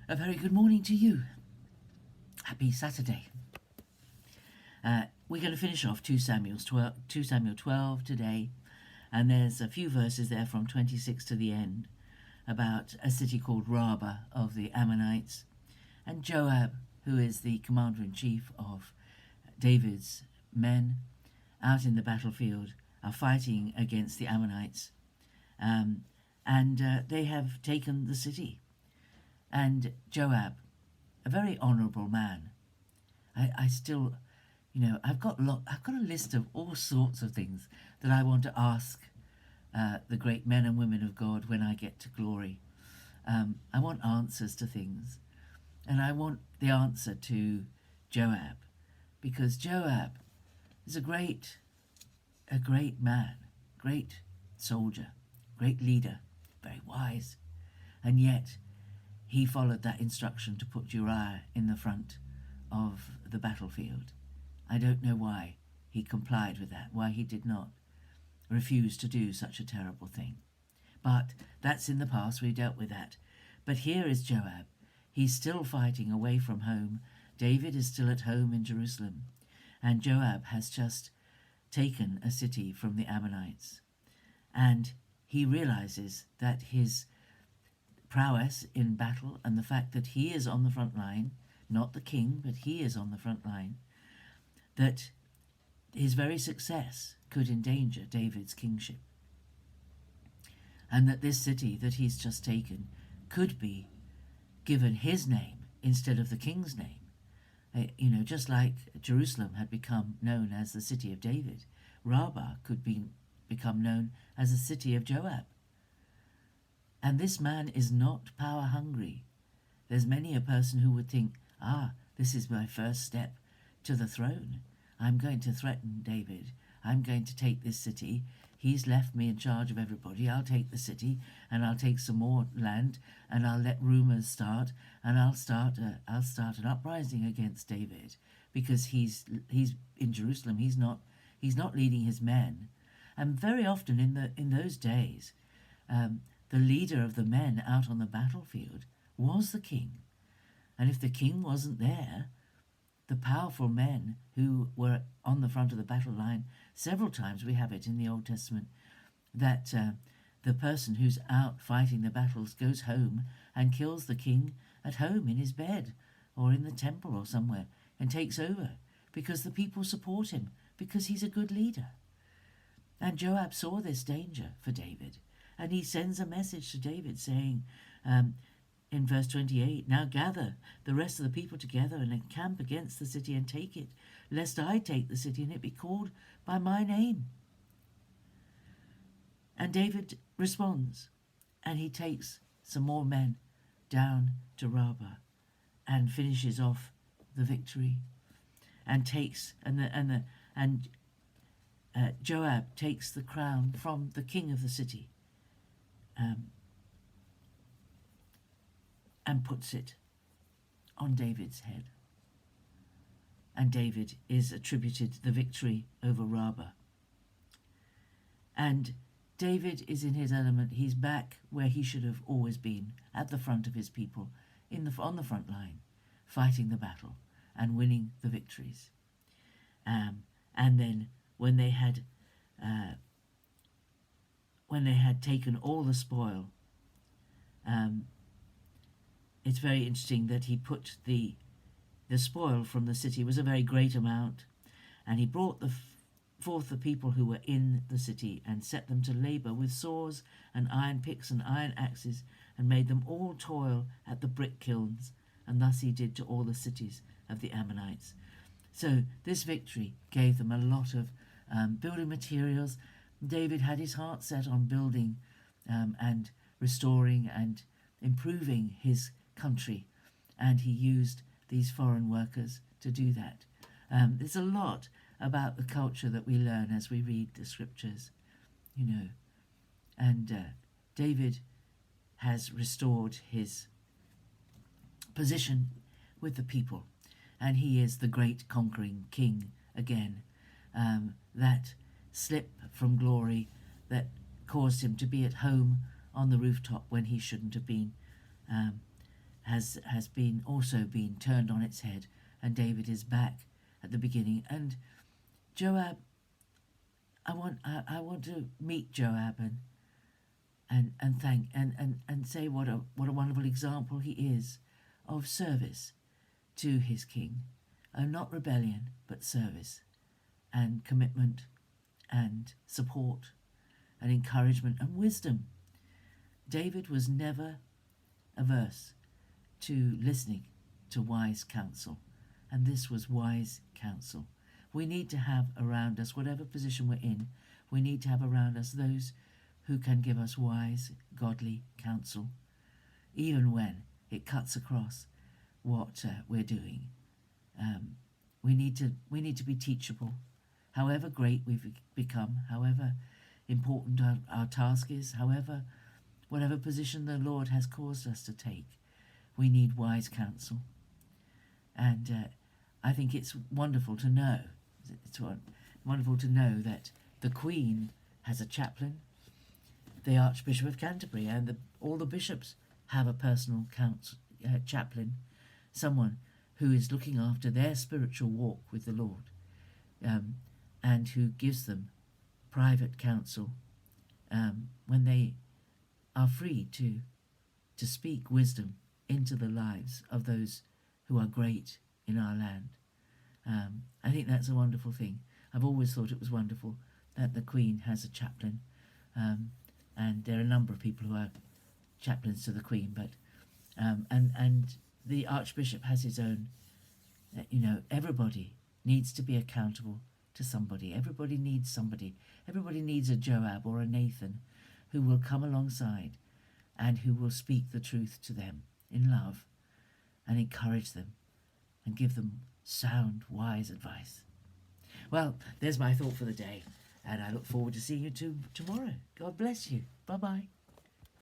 A very good morning to you. Happy Saturday. We're going to finish off 2 Samuel 12 today, and there's a few verses there from 26 to the end about a city called Rabbah of the Ammonites, and Joab, who is the commander-in-chief of David's men out in the battlefield, are fighting against the Ammonites, and they have taken the city. And Joab, a very honourable man. I still, I've got a list of all sorts of things that I want to ask the great men and women of God when I get to glory. I want answers to things, and I want the answer to Joab, because Joab is a great man, great soldier, great leader, very wise, and yet he followed that instruction to put Uriah in the front of the battlefield. I don't know why he complied with that, why he did not refuse to do such a terrible thing. But that's in the past, we dealt with that. But here is Joab. He's still fighting away from home. David is still at home in Jerusalem. And Joab has just taken a city from the Ammonites. And he realizes that his prowess in battle and the fact that he is on the front line, not the king, but he is on the front line, that his very success could endanger David's kingship. And that this city that he's just taken could be given his name instead of the king's name. Just like Jerusalem had become known as the city of David, Rabbah could become known as the city of Joab. And this man is not power hungry. There's many a person who would think, this is my first step to the throne. I'm going to threaten David. I'm going to take this city. He's left me in charge of everybody. I'll take the city, and I'll take some more land, and I'll let rumors start, and I'll start an uprising against David, because he's in Jerusalem. He's not leading his men. And very often in those days, the leader of the men out on the battlefield was the king. And if the king wasn't there, the powerful men who were on the front of the battle line, several times we have it in the Old Testament, that the person who's out fighting the battles goes home and kills the king at home in his bed or in the temple or somewhere and takes over because the people support him, because he's a good leader. And Joab saw this danger for David. And he sends a message to David saying, in verse 28, "Now gather the rest of the people together and encamp against the city and take it, lest I take the city and it be called by my name." And David responds, and he takes some more men down to Rabbah and finishes off the victory, and Joab takes the crown from the king of the city. And puts it on David's head. And David is attributed the victory over Rabbah. And David is in his element. He's back where he should have always been, at the front of his people, on the front line, fighting the battle and winning the victories. And then when they had taken all the spoil, it's very interesting that he put the spoil from the city. It was a very great amount, and he brought forth the people who were in the city and set them to labour with saws and iron picks and iron axes, and made them all toil at the brick kilns, and thus he did to all the cities of the Ammonites. So this victory gave them a lot of building materials. David had his heart set on building and restoring and improving his country, and he used these foreign workers to do that. There's a lot about the culture that we learn as we read the scriptures, and David has restored his position with the people, and he is the great conquering king again. That slip from glory that caused him to be at home on the rooftop when he shouldn't have been, has been also been turned on its head, and David is back at the beginning. And Joab, I want to meet Joab and thank and say what a wonderful example he is of service to his king, not rebellion but service and commitment and support and encouragement and wisdom. David was never averse to listening to wise counsel, and this was wise counsel. We need to have around us, whatever position we're in, we need to have around us those who can give us wise, godly counsel, even when it cuts across what we're doing. We need to be teachable, however great we've become, however important our task is, whatever position the Lord has caused us to take. We need wise counsel. And I think it's wonderful to know. It's wonderful to know that the Queen has a chaplain, the Archbishop of Canterbury, and all the bishops have a personal chaplain, someone who is looking after their spiritual walk with the Lord, and who gives them private counsel when they are free to speak wisdom into the lives of those who are great in our land. I think that's a wonderful thing. I've always thought it was wonderful that the Queen has a chaplain, and there are a number of people who are chaplains to the Queen, but and the Archbishop has his own. Everybody needs to be accountable to somebody. Everybody needs somebody. Everybody needs a Joab or a Nathan who will come alongside and who will speak the truth to them in love and encourage them and give them sound, wise advice. Well, there's my thought for the day, and I look forward to seeing you tomorrow. God bless you. Bye-bye.